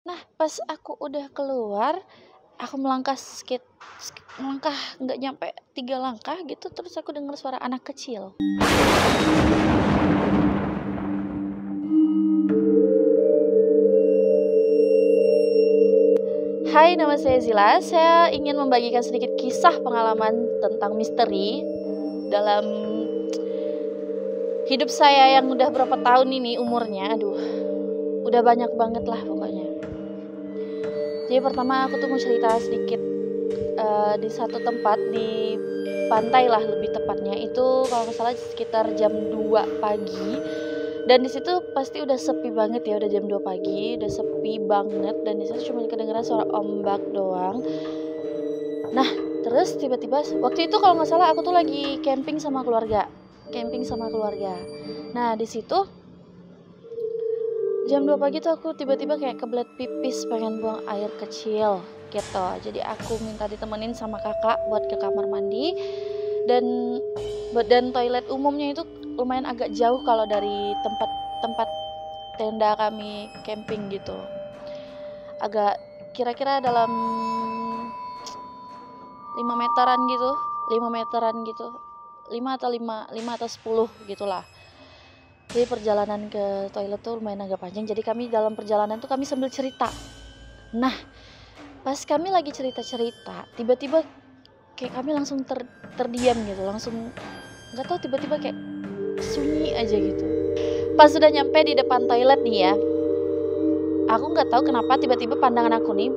Nah, pas aku udah keluar, aku melangkah nggak nyampe 3 langkah gitu, terus aku dengar suara anak kecil. Hai, nama saya Zila. Saya ingin membagikan sedikit kisah pengalaman tentang misteri dalam hidup saya yang udah berapa tahun ini umurnya. Aduh, udah banyak banget lah pokoknya. Jadi pertama aku tuh mau cerita sedikit di satu tempat di pantai lah lebih tepatnya. Itu kalau nggak salah sekitar jam 2 pagi. Dan di situ pasti udah sepi banget ya, udah jam 2 pagi, udah sepi banget dan di situ cuma kedengeran suara ombak doang. Nah, terus tiba-tiba waktu itu kalau nggak salah aku tuh lagi camping sama keluarga. Nah, di situ jam 2 pagi tuh aku tiba-tiba kayak kebelet pipis, pengen buang air kecil gitu. Jadi aku minta ditemenin sama kakak buat ke kamar mandi dan toilet umumnya itu lumayan agak jauh kalau dari tempat tenda kami camping gitu. Agak kira-kira dalam 5 meteran gitu. 5 atau 10 gitulah. Jadi perjalanan ke toilet tuh lumayan agak panjang. Jadi kami dalam perjalanan tuh kami sambil cerita. Nah, pas kami lagi cerita-cerita, tiba-tiba kayak kami langsung terdiam gitu, langsung nggak tahu tiba-tiba kayak sunyi aja gitu. Pas sudah nyampe di depan toilet nih ya, aku nggak tahu kenapa tiba-tiba pandangan aku nih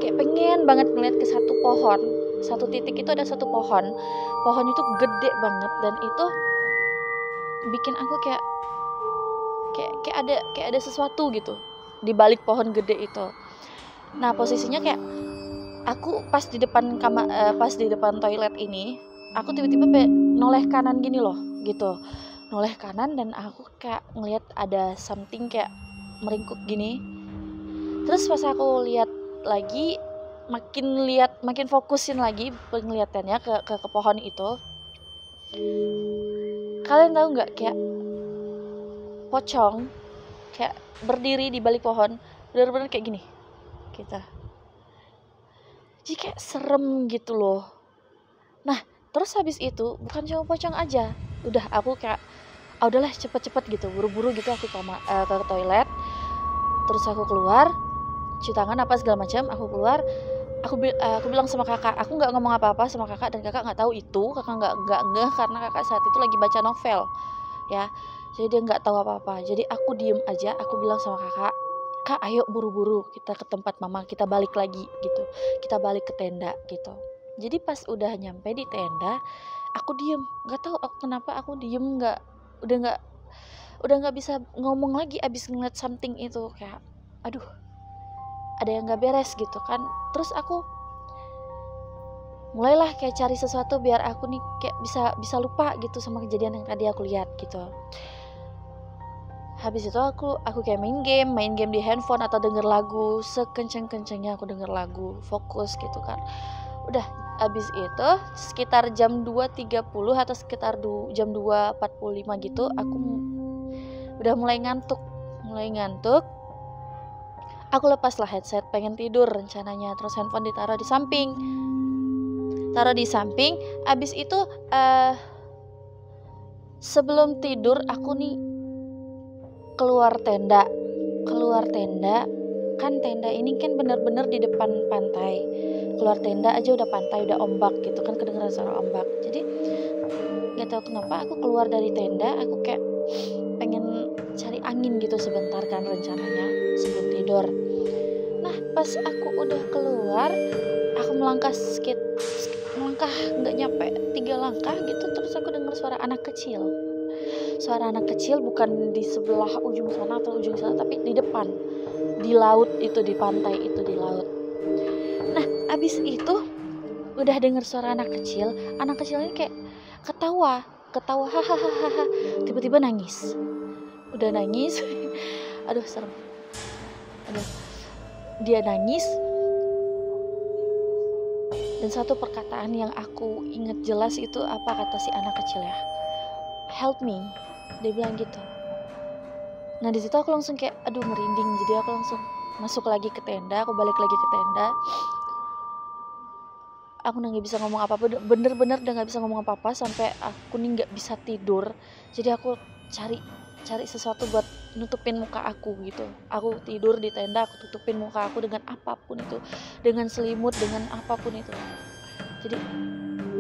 kayak pengen banget ngeliat ke satu pohon. Satu titik itu ada satu pohon itu gede banget dan itu bikin aku kayak ada sesuatu gitu di balik pohon gede itu. Nah, posisinya kayak aku pas di depan pas di depan toilet ini, aku tiba-tiba noleh kanan gini loh, gitu. Noleh kanan dan aku kayak ngelihat ada something kayak meringkuk gini. Terus pas aku lihat lagi, makin fokusin lagi penglihatannya ke pohon itu. Kalian tahu nggak kayak pocong kayak berdiri di balik pohon, bener-bener kayak gini kita. Jadi kayak serem gitu loh. Nah, terus habis itu bukan cuma pocong aja, udah aku kayak udahlah cepet-cepet gitu, buru-buru gitu aku ke toilet. Terus aku keluar, cuci tangan apa segala macam, aku keluar. Aku bilang sama kakak, aku nggak ngomong apa-apa sama kakak dan kakak nggak tahu itu, kakak nggak ngeh karena kakak saat itu lagi baca novel, ya. Jadi dia nggak tahu apa-apa. Jadi aku diem aja, aku bilang sama kakak, kak ayo buru-buru kita ke tempat mama, kita balik lagi gitu, kita balik ke tenda gitu. Jadi pas udah nyampe di tenda, aku diem, nggak tahu kenapa aku diem, udah nggak udah nggak bisa ngomong lagi abis ngeliat something itu kayak aduh ada yang nggak beres gitu kan. Terus aku mulailah kayak cari sesuatu biar aku nih kayak bisa lupa gitu sama kejadian yang tadi aku lihat gitu. Habis itu aku kayak main game di handphone atau denger lagu sekenceng-kencengnya, aku denger lagu, fokus gitu kan. Udah habis itu sekitar jam 2.30 atau sekitar jam 2.45 gitu aku udah mulai ngantuk. Aku lepas lah headset, pengen tidur rencananya, terus handphone ditaruh di samping. Abis itu sebelum tidur aku nih keluar tenda. Kan tenda ini kan bener-bener di depan pantai. Keluar tenda aja udah pantai, udah ombak gitu kan, kedengeran suara ombak. Jadi gak tahu kenapa aku keluar dari tenda, aku kayak pengen cari angin gitu sebentar kan rencananya sebelum tidur. Nah, pas aku udah keluar, aku melangkah nggak nyampe 3 langkah gitu, terus aku dengar suara anak kecil bukan di sebelah ujung sana atau ujung sana, tapi di depan, di laut itu, di pantai itu, di laut. Nah, abis itu udah dengar suara anak kecil ini kayak ketawa hahaha, tiba-tiba nangis. Udah nangis aduh serem, dia nangis. Dan satu perkataan yang aku inget jelas itu apa kata si anak kecil ya, help me, dia bilang gitu. Nah di situ aku langsung kayak aduh merinding, jadi aku langsung masuk lagi ke tenda, aku balik lagi ke tenda. Aku udah nggak bisa ngomong apa-apa, bener-bener udah nggak bisa ngomong apa-apa sampai aku nih nggak bisa tidur. Jadi aku cari sesuatu buat nutupin muka aku gitu. Aku tidur di tenda, aku tutupin muka aku dengan apapun itu, dengan selimut, dengan apapun itu. Jadi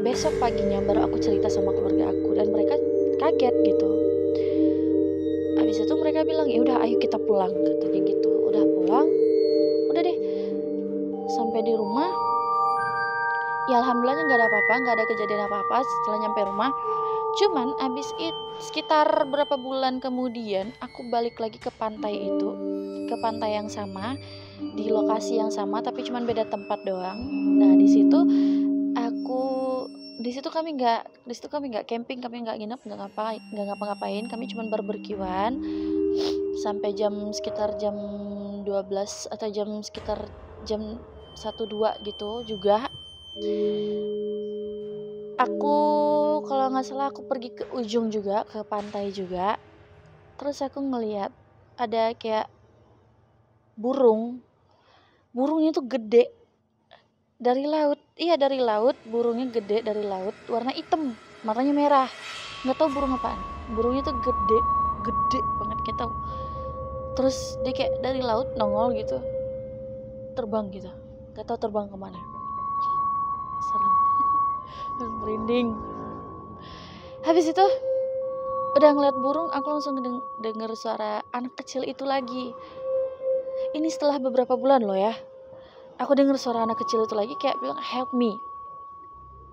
besok paginya baru aku cerita sama keluarga aku dan mereka kaget gitu. Habis itu mereka bilang, ya udah ayo kita pulang, katanya gitu. Udah pulang, udah deh sampai di rumah. Ya alhamdulillahnya nggak ada apa-apa, nggak ada kejadian apa-apa setelah nyampe rumah. Cuman abis itu sekitar berapa bulan kemudian aku balik lagi ke pantai itu, ke pantai yang sama, di lokasi yang sama tapi cuman beda tempat doang. Nah di situ kami nggak camping, kami nggak nginep, nggak ngapa-ngapain, kami cuman barbekyuan sampai sekitar jam 12 atau sekitar jam 1-2 gitu juga. Aku kalau nggak salah aku pergi ke ujung juga, ke pantai juga. Terus aku ngelihat ada kayak burungnya tuh gede dari laut. Iya dari laut, burungnya gede dari laut, warna hitam, matanya merah. Nggak tahu burung apaan. Burungnya tuh gede banget kita. Terus dia kayak dari laut nongol gitu, terbang gitu. Nggak tahu terbang kemana. Serem. Merinding. Habis itu udah ngeliat burung, aku langsung denger suara anak kecil itu lagi. Ini setelah beberapa bulan loh ya. Aku denger suara anak kecil itu lagi kayak bilang help me.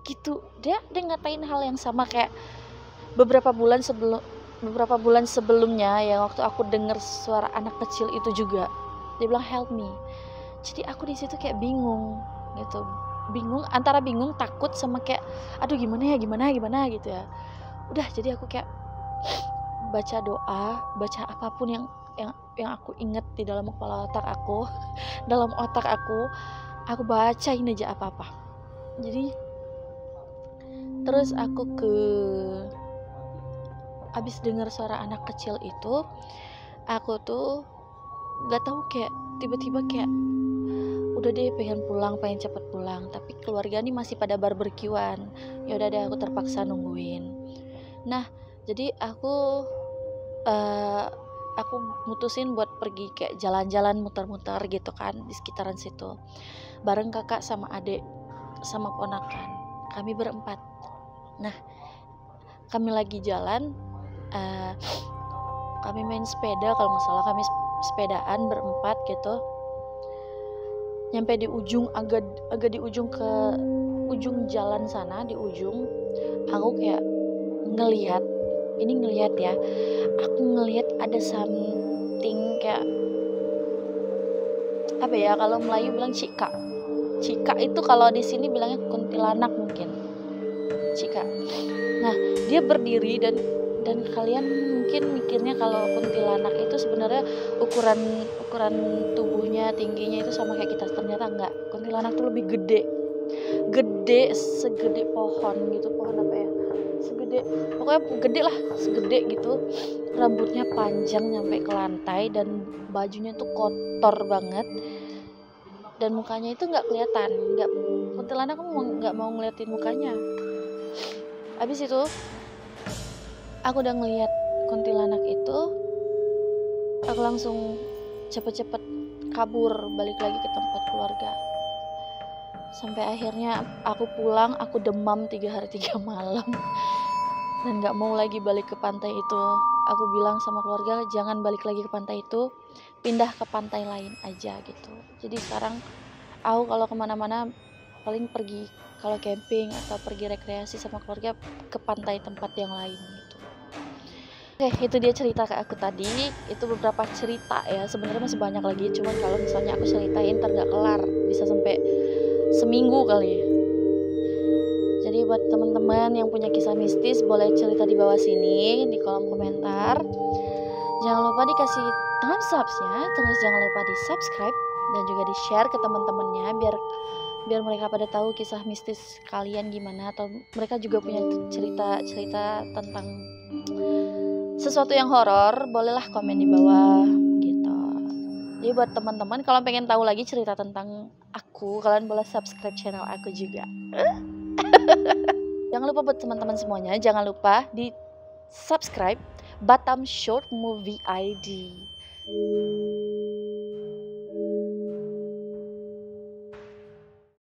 Gitu. Dia ngatain hal yang sama kayak beberapa bulan sebelumnya yang waktu aku denger suara anak kecil itu juga. Dia bilang help me. Jadi aku di situ kayak bingung gitu. Antara bingung, takut sama kayak aduh gimana gitu ya. Udah jadi aku kayak baca doa, baca apapun yang aku inget di dalam kepala otak aku, dalam otak aku bacain aja apa-apa. Jadi terus aku abis dengar suara anak kecil itu, aku tuh gak tahu kayak tiba-tiba kayak udah deh pengen cepet pulang, tapi keluarga nih masih pada barbekyuan. Ya udah deh aku terpaksa nungguin. Nah jadi aku mutusin buat pergi kayak jalan-jalan muter-muter gitu kan di sekitaran situ bareng kakak sama adik sama ponakan, kami berempat. Nah kami lagi jalan, kami main sepeda kalau nggak salah, kami sepedaan berempat gitu. Nyampe di ujung, agak di ujung ke ujung jalan sana, di ujung aku kayak ngelihat ya, aku ngelihat ada something kayak apa ya, kalau Melayu bilang cika itu, kalau di sini bilangnya kuntilanak mungkin, cika. Nah dia berdiri dan kalian mungkin mikirnya kalau kuntilanak itu sebenarnya ukuran tubuhnya, tingginya itu sama kayak kita. Ternyata enggak, kuntilanak tuh lebih gede segede pohon gitu, pohon apa ya, pokoknya gede lah, segede gitu. Rambutnya panjang nyampe ke lantai dan bajunya tuh kotor banget dan mukanya itu nggak kelihatan. Kuntilanak nggak mau ngeliatin mukanya. Abis itu aku udah ngeliat kuntilanak itu, aku langsung cepet-cepet kabur balik lagi ke tempat keluarga. Sampai akhirnya aku pulang, aku demam 3 hari 3 malam dan gak mau lagi balik ke pantai itu. Aku bilang sama keluarga jangan balik lagi ke pantai itu, pindah ke pantai lain aja gitu. Jadi sekarang aku kalau kemana-mana paling pergi, kalau camping atau pergi rekreasi sama keluarga ke pantai tempat yang lain gitu. Oke, itu dia cerita ke aku tadi. Itu beberapa cerita ya, sebenarnya masih banyak lagi, cuman kalau misalnya aku ceritain ntar gak kelar, bisa sampai seminggu kali. Jadi buat teman-teman yang punya kisah mistis boleh cerita di bawah sini di kolom komentar. Jangan lupa dikasih thumbs up-nya, terus jangan lupa di subscribe dan juga di share ke teman-temannya biar mereka pada tahu kisah mistis kalian gimana, atau mereka juga punya cerita tentang sesuatu yang horor, bolehlah komen di bawah gitu. Jadi buat teman-teman kalau pengen tahu lagi cerita tentang aku, kalian boleh subscribe channel aku juga. Jangan lupa buat teman-teman semuanya, jangan lupa di subscribe Batam Short Movie ID.